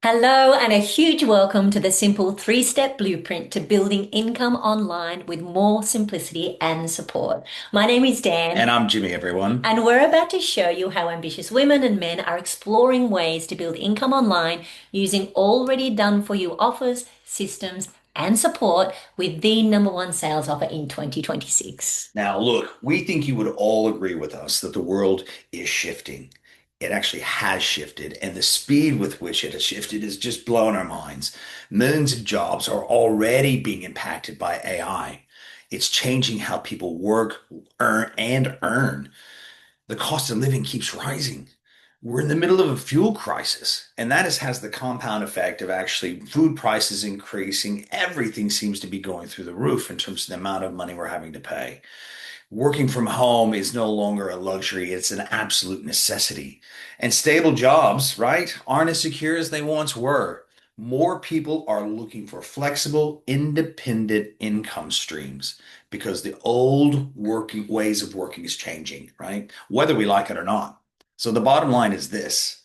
Hello, and a huge welcome to the simple three-step blueprint to building income online with more simplicity and support. My name is And Dan, I'm Jimmy, everyone. and we're about to show you how ambitious women and men are exploring ways to build income online using already done for you offers, systems, and support with the number one sales offer in 2026. Now, look, we think you would all agree with us that the world is shifting. It actually has shifted, and the speed with which it has shifted is just blowing our minds. Millions of jobs are already being impacted by AI. It's changing how people work, earn. The cost of living keeps rising. We're in the middle of a fuel crisis, and has the compound effect of actually food prices increasing. Everything seems to be going through the roof in terms of the amount of money we're having to pay. Working from home is no longer a luxury, it's an absolute necessity. And stable jobs, right, aren't as secure as they once were. More people are looking for flexible, independent income streams because the old working ways of working is changing, right? Whether we like it or not. So the bottom line is this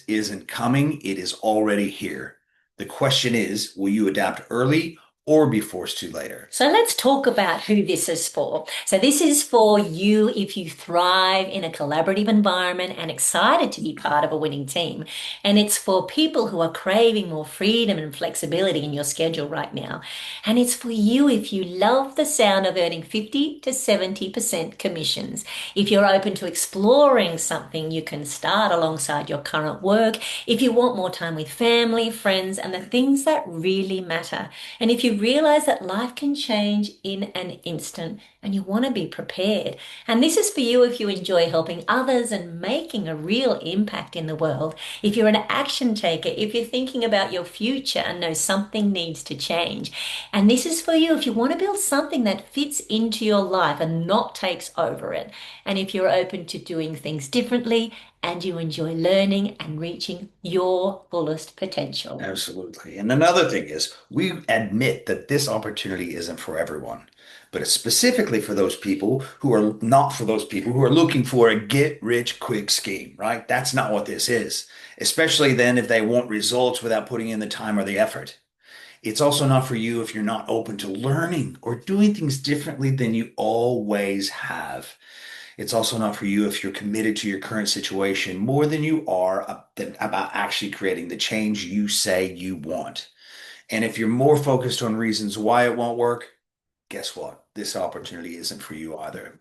isn't coming, it is already here. The question is, will you adapt early or be forced to later? So let's talk about who this is for. So this is for you if you thrive in a collaborative environment and excited to be part of a winning team. And it's for people who are craving more freedom and flexibility in your schedule right now. And it's for you if you love the sound of earning 50 to 70% commissions. If you're open to exploring something you can start alongside your current work, if you want more time with family, friends, and the things that really matter. And if you realize that life can change in an instant and you want to be prepared. And this is for you if you enjoy helping others and making a real impact in the world. If you're an action taker, if you're thinking about your future and know something needs to change. And this is for you if you want to build something that fits into your life and not takes over it. And if you're open to doing things differently and you enjoy learning and reaching your fullest potential. Absolutely. And another thing is, we admit that this opportunity isn't for everyone, but it's specifically for those people who are not for those people who are looking for a get rich quick scheme, right? That's not what this is, especially then if they want results without putting in the time or the effort. It's also not for you if you're not open to learning or doing things differently than you always have. It's also not for you if you're committed to your current situation more than you are about actually creating the change you say you want. And if you're more focused on reasons why it won't work, guess what? This opportunity isn't for you either.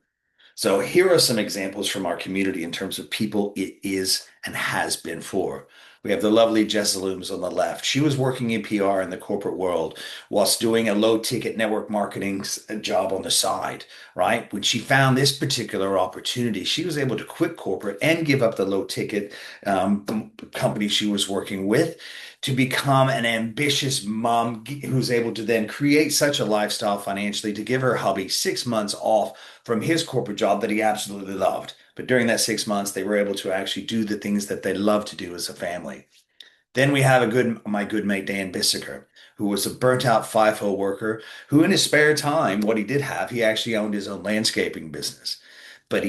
So here are some examples from our community in terms of people it is and has been for. We have the lovely Jessa Looms on the left. She was working in PR in the corporate world whilst doing a low ticket network marketing job on the side, right? When she found this particular opportunity, she was able to quit corporate and give up the low ticket company she was working with to become an ambitious mom who's able to then create such a lifestyle financially to give her hubby 6 months off from his corporate job that he absolutely loved. But during that 6 months, they were able to actually do the things that they love to do as a family. Then we have my good mate Dan Bissiker, who was a burnt out FIFO worker who in his spare time, what he did have, he actually owned his own landscaping business. But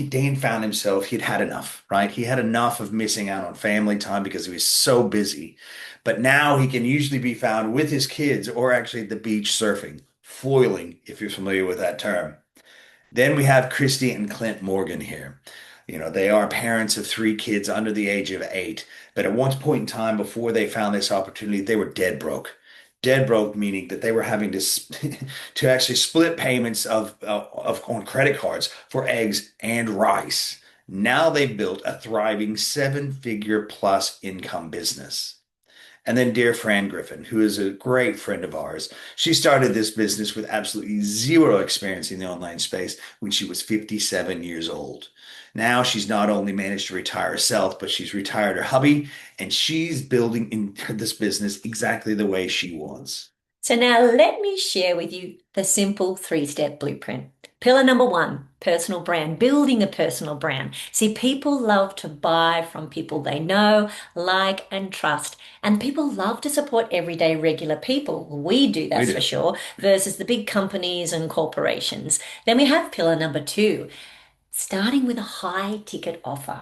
Dan found himself, he'd had enough, right? He had enough of missing out on family time because he was so busy. But now he can usually be found with his kids or actually at the beach surfing, foiling, if you're familiar with that term. Then we have Christy and Clint Morgan here. You know, they are parents of three kids under the age of 8. But at one point in time, before they found this opportunity, they were dead broke. Dead broke meaning that they were having to to actually split payments of on credit cards for eggs and rice. Now they've built a thriving seven-figure plus income business. And then dear Fran Griffin, who is a great friend of ours, she started this business with absolutely zero experience in the online space when she was 57 years old. Now she's not only managed to retire herself, but she's retired her hubby, and she's building in this business exactly the way she wants. So now let me share with you the simple three-step blueprint. Pillar number one, personal brand, building a personal brand. See, people love to buy from people they know, like, and trust. And people love to support everyday regular people. We do, We that's for do. sure, versus the big companies and corporations. Then we have pillar number two, starting with a high ticket offer.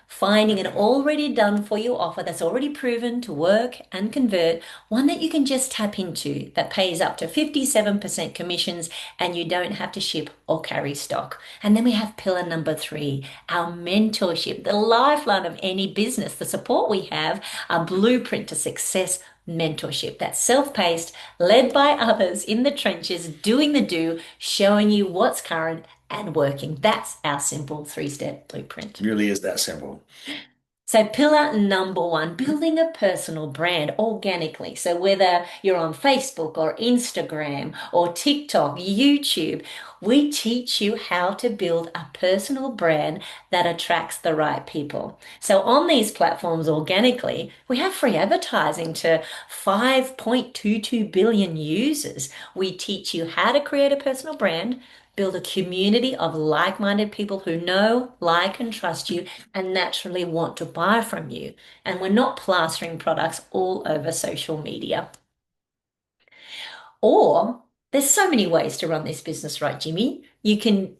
finding an already done for you offer that's already proven to work and convert, one that you can just tap into that pays up to 57% commissions and you don't have to ship or carry stock. And then we have pillar number three, our mentorship, the lifeline of any business, the support we have, a blueprint to success mentorship that's self-paced, led by others in the trenches, doing the do, showing you what's current and working. That's our simple three-step blueprint. Really is that simple. So, pillar number one, building a personal brand organically. So, whether you're on Facebook or Instagram or TikTok, YouTube, we teach you how to build a personal brand that attracts the right people. So, on these platforms organically, we have free advertising to 5.22 billion users. We teach you how to create a personal brand, build a community of like-minded people who know, like, and trust you and naturally want to buy from you. And we're not plastering products all over social media. Or there's so many ways to run this business, right, Jimmy? You can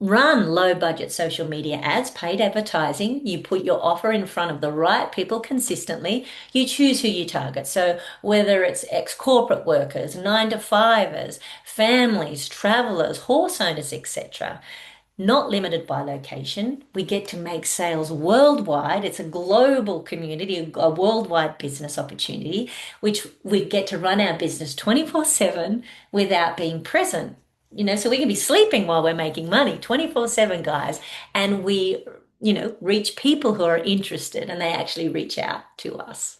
run low budget social media ads, paid advertising. You put your offer in front of the right people consistently. You choose who you target. So whether it's ex-corporate workers, nine to fivers, families, travelers, horse owners, etc., not limited by location. We get to make sales worldwide. It's a global community, a worldwide business opportunity, which we get to run our business 24/7 without being present. So we can be sleeping while we're making money 24/7, guys. And we, reach people who are interested and they actually reach out to us.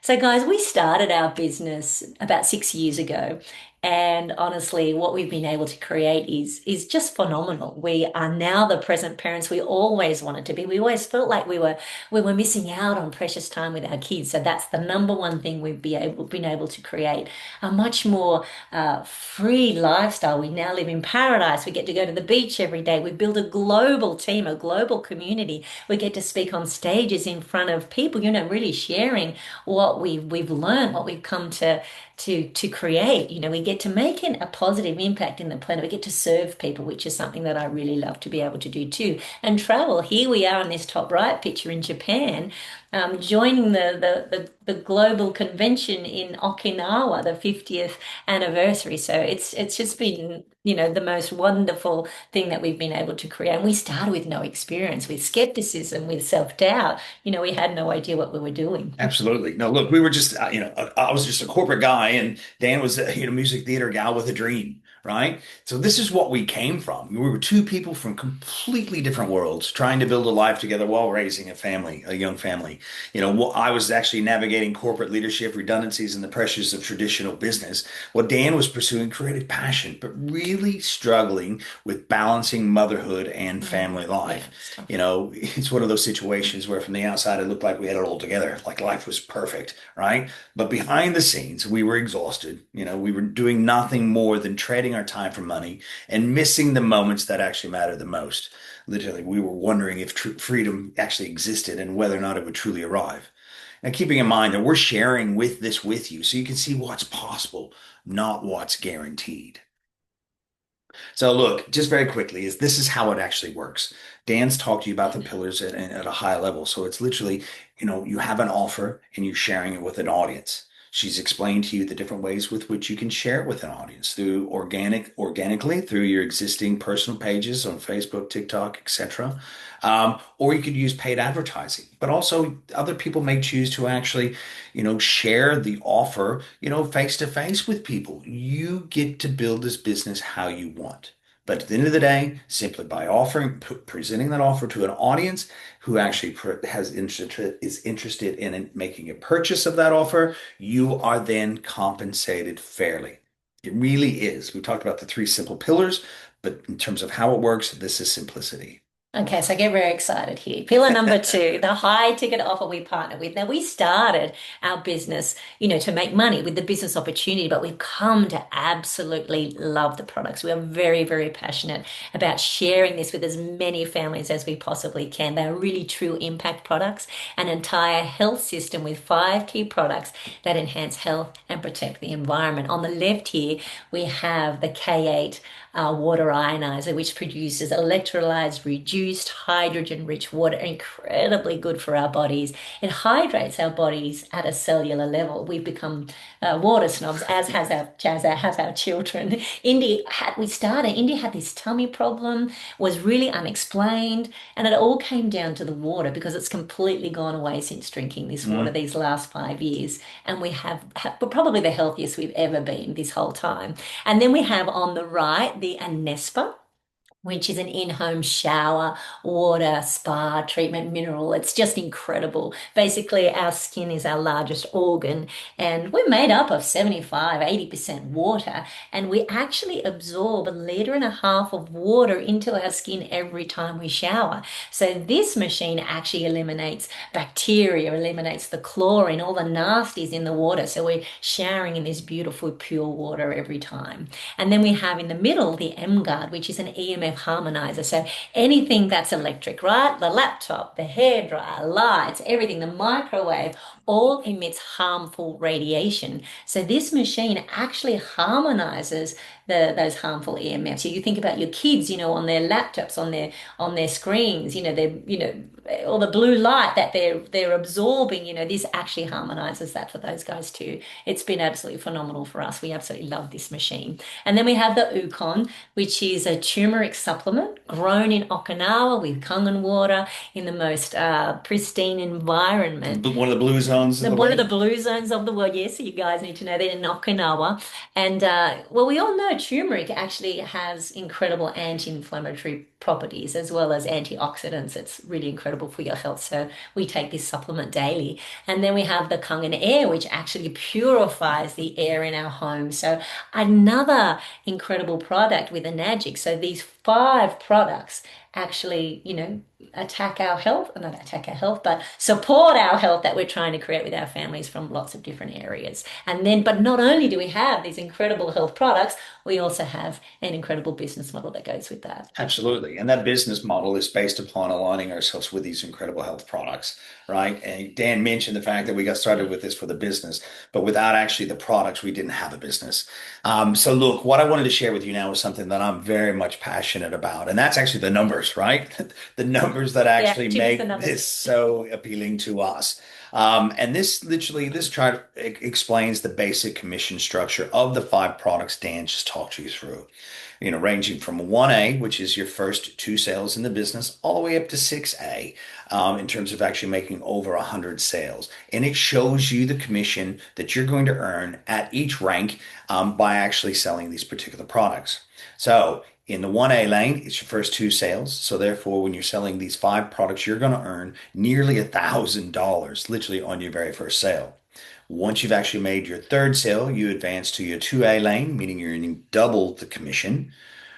So, guys, we started our business about 6 years ago. And honestly, what we've been able to create is just phenomenal. We are now the present parents we always wanted to be. We always felt like we were missing out on precious time with our kids. So that's the number one thing been able to create a much more free lifestyle. We now live in paradise. We get to go to the beach every day. We build a global team, a global community. We get to speak on stages in front of people, really sharing what we've learned, what we've come to create. We get to make a positive impact in the planet. We get to serve people, which is something that I really love to be able to do too. And travel. Here we are in this top right picture in Japan, joining the global convention in Okinawa, the 50th anniversary. So it's just been, the most wonderful thing that we've been able to create. And we started with no experience, with skepticism, with self-doubt. We had no idea what we were doing. Absolutely. No, look, we were just, I was just a corporate guy, and Dan was a, music theater gal with a dream, right? So this is what we came from. We were two people from completely different worlds trying to build a life together while raising a family, a young family. I was actually navigating corporate leadership, redundancies, and the pressures of traditional business. Well, Dan was pursuing creative passion, but really struggling with balancing motherhood and family Yeah, life. it's tough. It's one of those situations where from the outside it looked like we had it all together, like life was perfect, right? But behind the scenes, we were exhausted. We were doing nothing more than trading our time for money and missing the moments that actually matter the most. Literally, we were wondering if freedom actually existed and whether or not it would truly arrive. And keeping in mind that we're sharing with you so you can see what's possible, not what's guaranteed. So look, just very quickly, this is how it actually works. Dan's talked to you about the pillars at a high level. So it's literally, you have an offer and you're sharing it with an audience. She's explained to you the different ways with which you can share it with an audience through organically through your existing personal pages on Facebook, TikTok, etc. Or you could use paid advertising. But also other people may choose to actually, share the offer, face to face with people. You get to build this business how you want. But at the end of the day, simply by presenting that offer to an audience who actually is interested in making a purchase of that offer, you are then compensated fairly. It really is. We talked about the three simple pillars, but in terms of how it works, this is simplicity. Okay, so I get very excited here. Pillar number two, the high ticket offer we partner with. Now, we started our business, to make money with the business opportunity, but we've come to absolutely love the products. We are very, very passionate about sharing this with as many families as we possibly can. They are really true impact products, an entire health system with 5 key products that enhance health and protect the environment. On the left here, we have the K8 water ionizer, which produces electrolyzed, reduced hydrogen-rich water, incredibly good for our bodies. It hydrates our bodies at a cellular level. We've become water snobs, as our children. India had this tummy problem, was really unexplained, and it all came down to the water because it's completely gone away since drinking this water Mm. these last 5 years. And we're probably the healthiest we've ever been this whole time. And then we have on the right the Anespa, which is an in-home shower, water, spa, treatment, mineral. It's just incredible. Basically, our skin is our largest organ, and we're made up of 75, 80% water, and we actually absorb a liter and a half of water into our skin every time we shower. So this machine actually eliminates bacteria, eliminates the chlorine, all the nasties in the water. So we're showering in this beautiful, pure water every time. And then we have in the middle the M Guard, which is an EMF harmonizer. So anything that's electric, right? The laptop, the hairdryer, lights, everything, the microwave, all emits harmful radiation. So this machine actually harmonizes those harmful EMFs. So you think about your kids, on their laptops, on their screens, all the blue light that they're absorbing, this actually harmonizes that for those guys too. It's been absolutely phenomenal for us. We absolutely love this machine. And then we have the Ukon, which is a turmeric supplement grown in Okinawa with Kangen water in the most pristine environment. One of the blue zones of the One of the world. blue zones of the world. Yes, so you guys need to know they're in Okinawa. And well, we all know turmeric actually has incredible anti-inflammatory properties as well as antioxidants. It's really incredible for your health. So we take this supplement daily. And then we have the Kangen Air, which actually purifies the air in our home. So another incredible product with Enagic. So these five products actually, attack our health, not attack our health, but support our health that we're trying to create with our families from lots of different areas. And then, but not only do we have these incredible health products, we also have an incredible business model that goes with that. Absolutely. And that business model is based upon aligning ourselves with these incredible health products, right? And Dan mentioned the fact that we got started with this for the business, but without actually the products, we didn't have a business. So look, what I wanted to share with you now is something that I'm very much passionate about, and that's actually the numbers, right? The numbers that Yeah, actually choose the make numbers. this so appealing to us. And this chart explains the basic commission structure of the five products Dan just talked you through, ranging from 1A, which is your first two sales in the business, all the way up to 6A, in terms of actually making over 100 sales. And it shows you the commission that you're going to earn at each rank, by actually selling these particular products. So in the 1A lane, it's your first two sales. So therefore, when you're selling these five products, you're going to earn nearly $1,000 literally on your very first sale. Once you've actually made your third sale, you advance to your 2A lane, meaning you're earning double the commission.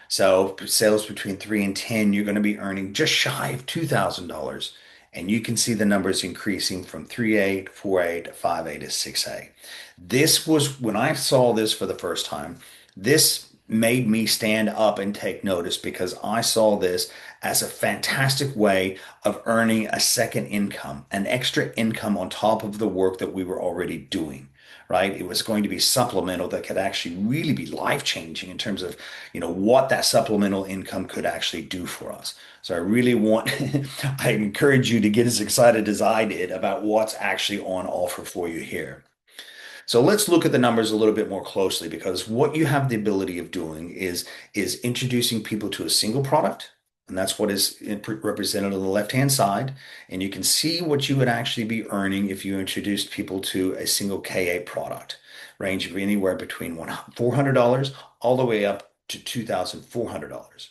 So sales between 3 and 10, you're going to be earning just shy of $2,000. And you can see the numbers increasing from 3A to 4A to 5A to 6A. This was when I saw this for the first time, this made me stand up and take notice because I saw this as a fantastic way of earning a second income, an extra income on top of the work that we were already doing. Right? It was going to be supplemental that could actually really be life-changing in terms of, what that supplemental income could actually do for us. So I really I encourage you to get as excited as I did about what's actually on offer for you here. So let's look at the numbers a little bit more closely because what you have the ability of doing is introducing people to a single product, and that's what is represented on the left-hand side. And you can see what you would actually be earning if you introduced people to a single KA product, range of anywhere between $400 all the way up to $2,400.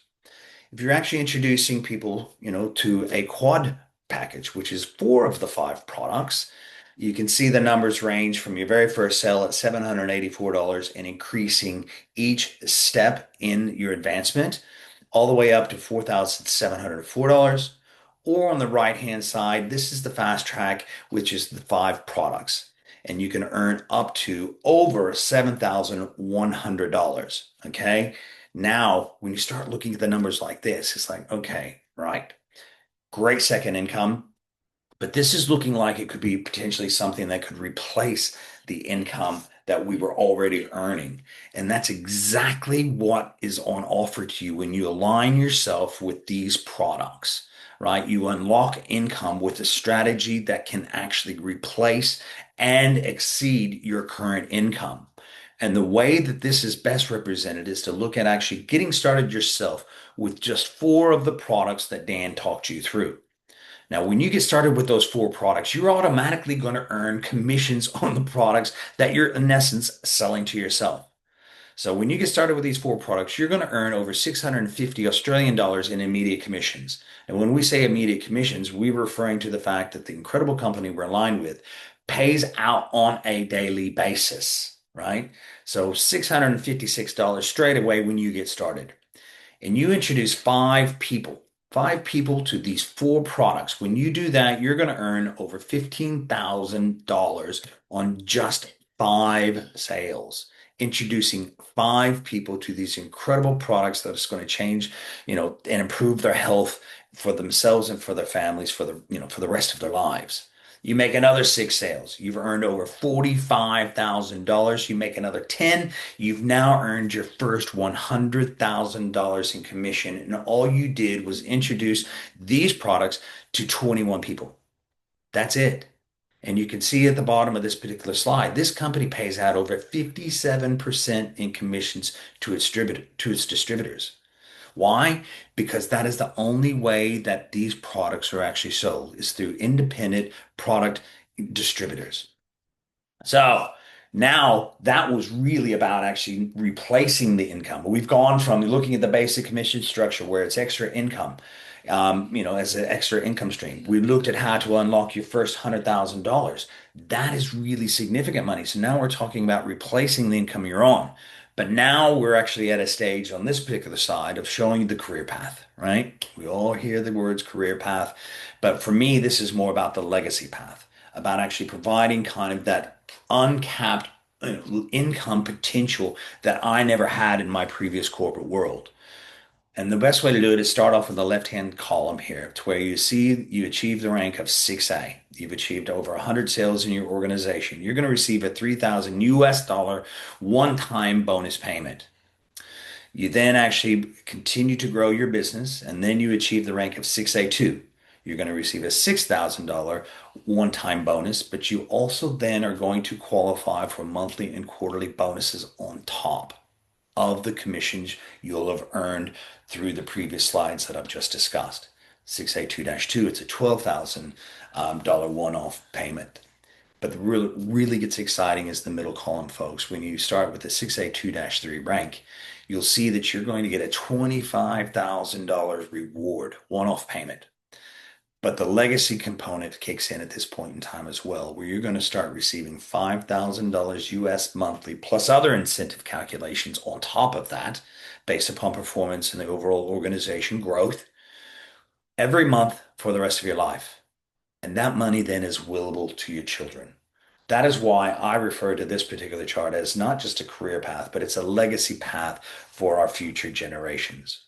If you're actually introducing people, to a quad package, which is four of the five products, you can see the numbers range from your very first sale at $784 and increasing each step in your advancement all the way up to $4,704. Or on the right-hand side, this is the fast track, which is the five products. And you can earn up to over $7,100. Okay. Now, when you start looking at the numbers like this, it's like, okay, right, great second income, but this is looking like it could be potentially something that could replace the income that we were already earning. And that's exactly what is on offer to you when you align yourself with these products, right? You unlock income with a strategy that can actually replace and exceed your current income. And the way that this is best represented is to look at actually getting started yourself with just four of the products that Dan talked you through. Now, when you get started with those four products, you're automatically going to earn commissions on the products that you're, in essence, selling to yourself. So when you get started with these four products, you're going to earn over 650 Australian dollars in immediate commissions. And when we say immediate commissions, we're referring to the fact that the incredible company we're aligned with pays out on a daily basis, right? So $656 straight away when you get started and you introduce five people to these four products. When you do that, you're going to earn over $15,000 on just five sales. Introducing five people to these incredible products that is going to change, and improve their health for themselves and for their families for the rest of their lives. You make another six sales. You've earned over $45,000. You make another 10. You've now earned your first $100,000 in commission. And all you did was introduce these products to 21 people. That's it. And you can see at the bottom of this particular slide, this company pays out over 57% in commissions to its distributors. Why? Because that is the only way that these products are actually sold is through independent product distributors. So now that was really about actually replacing the income. We've gone from looking at the basic commission structure where it's extra income, as an extra income stream. We looked at how to unlock your first $100,000. That is really significant money. So now we're talking about replacing the income you're on. But now we're actually at a stage on this particular side of showing you the career path, right? We all hear the words career path, but for me, this is more about the legacy path, about actually providing kind of that uncapped income potential that I never had in my previous corporate world. And the best way to do it is start off in the left-hand column here, to where you see you achieve the rank of 6A. You've achieved over 100 sales in your organization. You're going to receive a 3,000 US dollar one-time bonus payment. You then actually continue to grow your business, and then you achieve the rank of 6A2. You're going to receive a $6,000 one-time bonus, but you also then are going to qualify for monthly and quarterly bonuses on top of the commissions you'll have earned through the previous slides that I've just discussed. 6A2-2, it's a $12,000 one-off payment. But the really gets exciting is the middle column, folks. When you start with the 6A2-3 rank, you'll see that you're going to get a $25,000 reward, one-off payment. But the legacy component kicks in at this point in time as well, where you're going to start receiving $5,000 US monthly, plus other incentive calculations on top of that, based upon performance and the overall organization growth, every month for the rest of your life. And that money then is willable to your children. That is why I refer to this particular chart as not just a career path, but it's a legacy path for our future generations.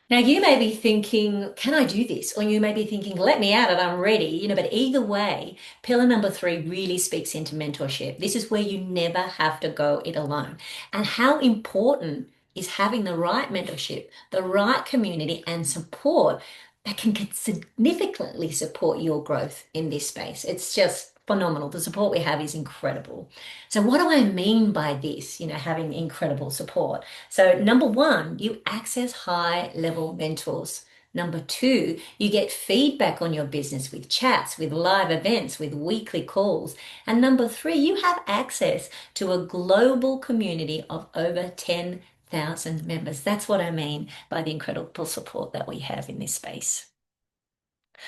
Now, you may be thinking, can I do this? Or you may be thinking, let me at it, I'm ready. But either way, pillar number three really speaks into mentorship. This is where you never have to go it alone. And how important is having the right mentorship, the right community and support that can significantly support your growth in this space. It's just phenomenal. The support we have is incredible. So what do I mean by this, having incredible support? So number one, you access high level mentors. Number two, you get feedback on your business with chats, with live events, with weekly calls. And number three, you have access to a global community of over 10,000 members. That's what I mean by the incredible support that we have in this space.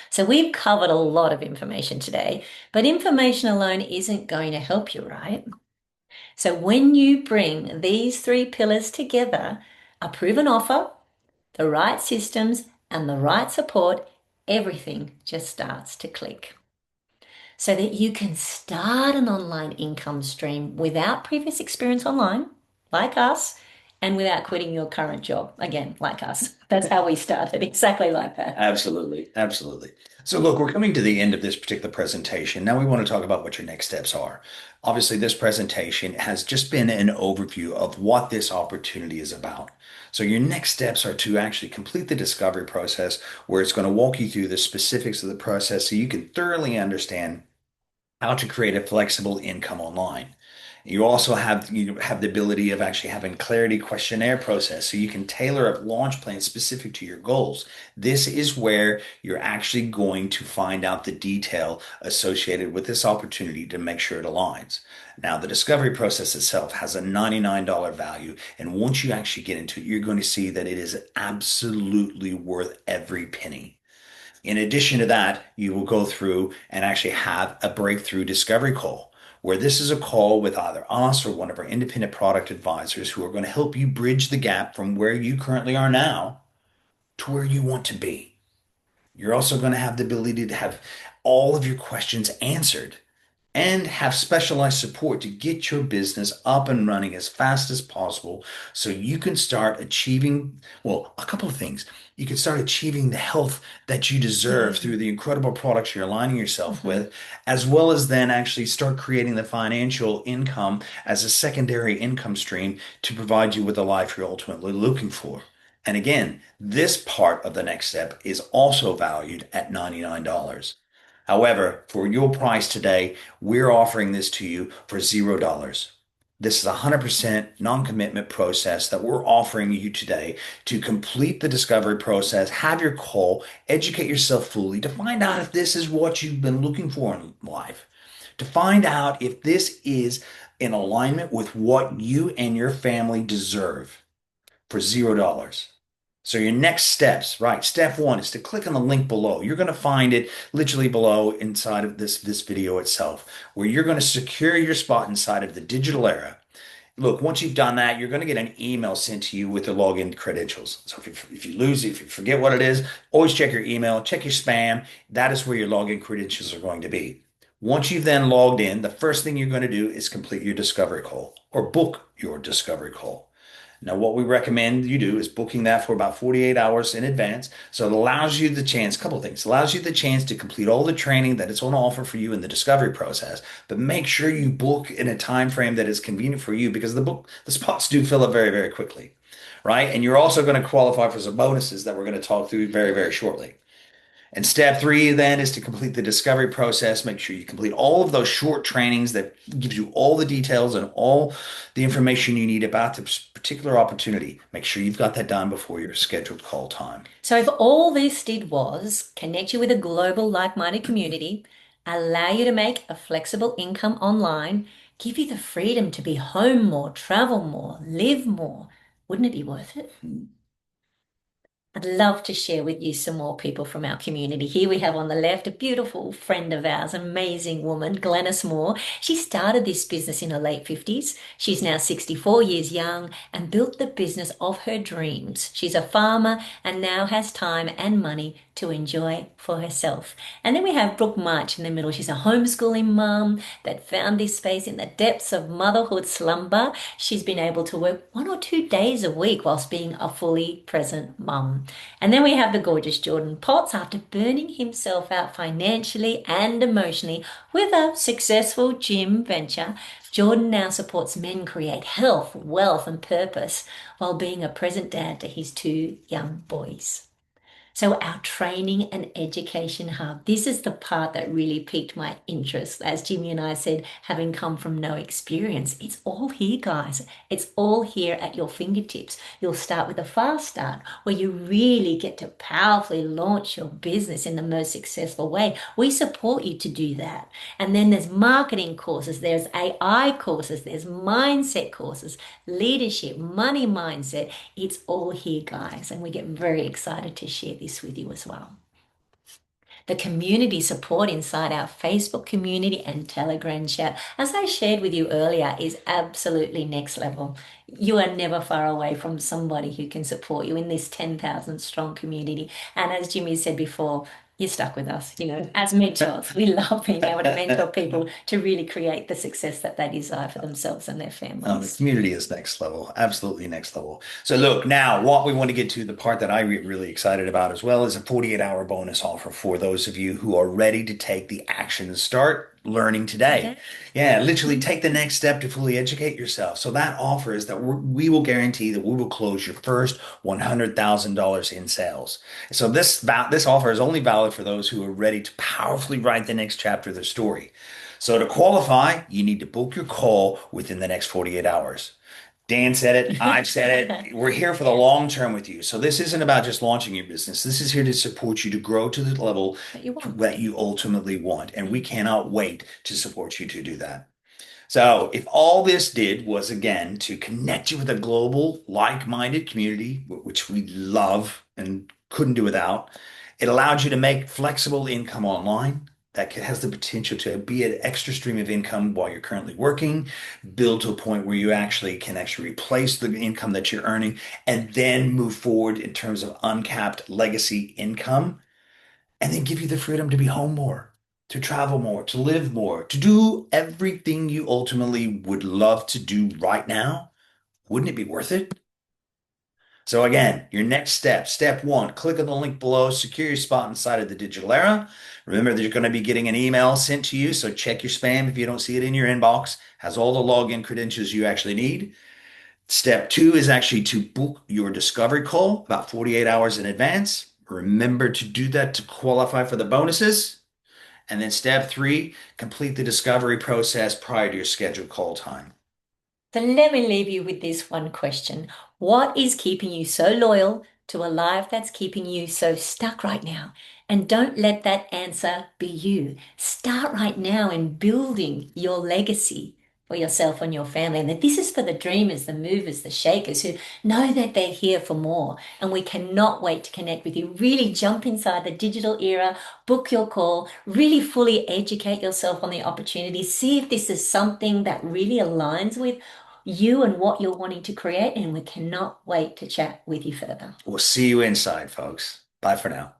So we've covered a lot of information today, but information alone isn't going to help you, right? So when you bring these three pillars together, a proven offer, the right systems, and the right support, everything just starts to click. So that you can start an online income stream without previous experience online, like us, and without quitting your current job. Again, like us. That's how we started, exactly like that. Absolutely. Absolutely. So, look, we're coming to the end of this particular presentation. Now we want to talk about what your next steps are. Obviously, this presentation has just been an overview of what this opportunity is about. So, your next steps are to actually complete the discovery process, where it's going to walk you through the specifics of the process so you can thoroughly understand how to create a flexible income online. You have the ability of actually having clarity questionnaire process so you can tailor a launch plan specific to your goals. This is where you're actually going to find out the detail associated with this opportunity to make sure it aligns. Now, the discovery process itself has a $99 value, and once you actually get into it, you're going to see that it is absolutely worth every penny. In addition to that, you will go through and actually have a breakthrough discovery call, where this is a call with either us or one of our independent product advisors who are going to help you bridge the gap from where you currently are now to where you want to be. You're also going to have the ability to have all of your questions answered and have specialized support to get your business up and running as fast as possible so you can start achieving, well, a couple of things. You can start achieving the health that you deserve through Mm, the incredible products you're aligning yourself mhm. with, as well as then actually start creating the financial income as a secondary income stream to provide you with the life you're ultimately looking for. And again, this part of the next step is also valued at $99. However, for your price today, we're offering this to you for $0. This is a 100% non-commitment process that we're offering you today to complete the discovery process, have your call, educate yourself fully to find out if this is what you've been looking for in life, to find out if this is in alignment with what you and your family deserve for $0. So your next steps, right? Step one is to click on the link below. You're going to find it literally below inside of this video itself, where you're going to secure your spot inside of the digital era. Look, once you've done that, you're going to get an email sent to you with the login credentials. So if you lose it, if you forget what it is, always check your email, check your spam. That is where your login credentials are going to be. Once you've then logged in, the first thing you're going to do is complete your discovery call or book your discovery call. Now, what we recommend you do is booking that for about 48 hours in advance. So it allows you the chance, a couple of things, allows you the chance to complete all the training that it's on offer for you in the discovery process, but make sure you book in a time frame that is convenient for you because the spots do fill up very, very quickly, right? And you're also going to qualify for some bonuses that we're going to talk through very, very shortly. And step three then is to complete the discovery process. Make sure you complete all of those short trainings that gives you all the details and all the information you need about this particular opportunity. Make sure you've got that done before your scheduled call time. So, if all this did was connect you with a global like-minded community, allow you to make a flexible income online, give you the freedom to be home more, travel more, live more, wouldn't it be worth it? I'd love to share with you some more people from our community. Here we have on the left a beautiful friend of ours, amazing woman, Glenys Moore. She started this business in her late 50s. She's now 64 years young and built the business of her dreams. She's a farmer and now has time and money to enjoy for herself. And then we have Brooke March in the middle. She's a homeschooling mum that found this space in the depths of motherhood slumber. She's been able to work 1 or 2 days a week whilst being a fully present mum. And then we have the gorgeous Jordan Potts after burning himself out financially and emotionally with a successful gym venture. Jordan now supports men create health, wealth, and purpose while being a present dad to his 2 young boys. So, our training and education hub, this is the part that really piqued my interest. As Jimmy and I said, having come from no experience, it's all here, guys. It's all here at your fingertips. You'll start with a fast start where you really get to powerfully launch your business in the most successful way. We support you to do that. And then there's marketing courses, there's AI courses, there's mindset courses, leadership, money mindset. It's all here, guys. And we get very excited to share this with you as well. The community support inside our Facebook community and Telegram chat, as I shared with you earlier, is absolutely next level. You are never far away from somebody who can support you in this 10,000 strong community. And as Jimmy said before, you're stuck with us. As mentors, we love being able to mentor people to really create the success that they desire for themselves and their Oh, the families. community is next level, absolutely next level. So look, now what we want to get to, the part that I really excited about as well, is a 48-hour bonus offer for those of you who are ready to take the action and start learning today. Today. Yeah, literally Mhm. take the next step to fully educate yourself. So that offer is that we will guarantee that we will close your first $100,000 in sales. So this offer is only valid for those who are ready to powerfully write the next chapter of their story. So to qualify, you need to book your call within the next 48 hours. Dan said it, I've said it. We're here for the long term with you. So this isn't about just launching your business. This is here to support you to grow to the level That you want. that you ultimately want. And we cannot wait to support you to do that. So, if all this did was again to connect you with a global, like-minded community, which we love and couldn't do without, it allowed you to make flexible income online that has the potential to be an extra stream of income while you're currently working, build to a point where you can actually replace the income that you're earning, and then move forward in terms of uncapped legacy income and then give you the freedom to be home more, to travel more, to live more, to do everything you ultimately would love to do right now. Wouldn't it be worth it? So again, your next step, step one, click on the link below, secure your spot inside of the digital era. Remember that you're going to be getting an email sent to you, so check your spam if you don't see it in your inbox. Has all the login credentials you actually need. Step two is actually to book your discovery call about 48 hours in advance. Remember to do that to qualify for the bonuses. And then step three, complete the discovery process prior to your scheduled call time. So let me leave you with this one question. What is keeping you so loyal to a life that's keeping you so stuck right now? And don't let that answer be you. Start right now in building your legacy for yourself and your family. And that this is for the dreamers, the movers, the shakers who know that they're here for more. And we cannot wait to connect with you. Really jump inside the digital era, book your call, really fully educate yourself on the opportunity. See if this is something that really aligns with you and what you're wanting to create. And we cannot wait to chat with you further. We'll see you inside, folks. Bye for now.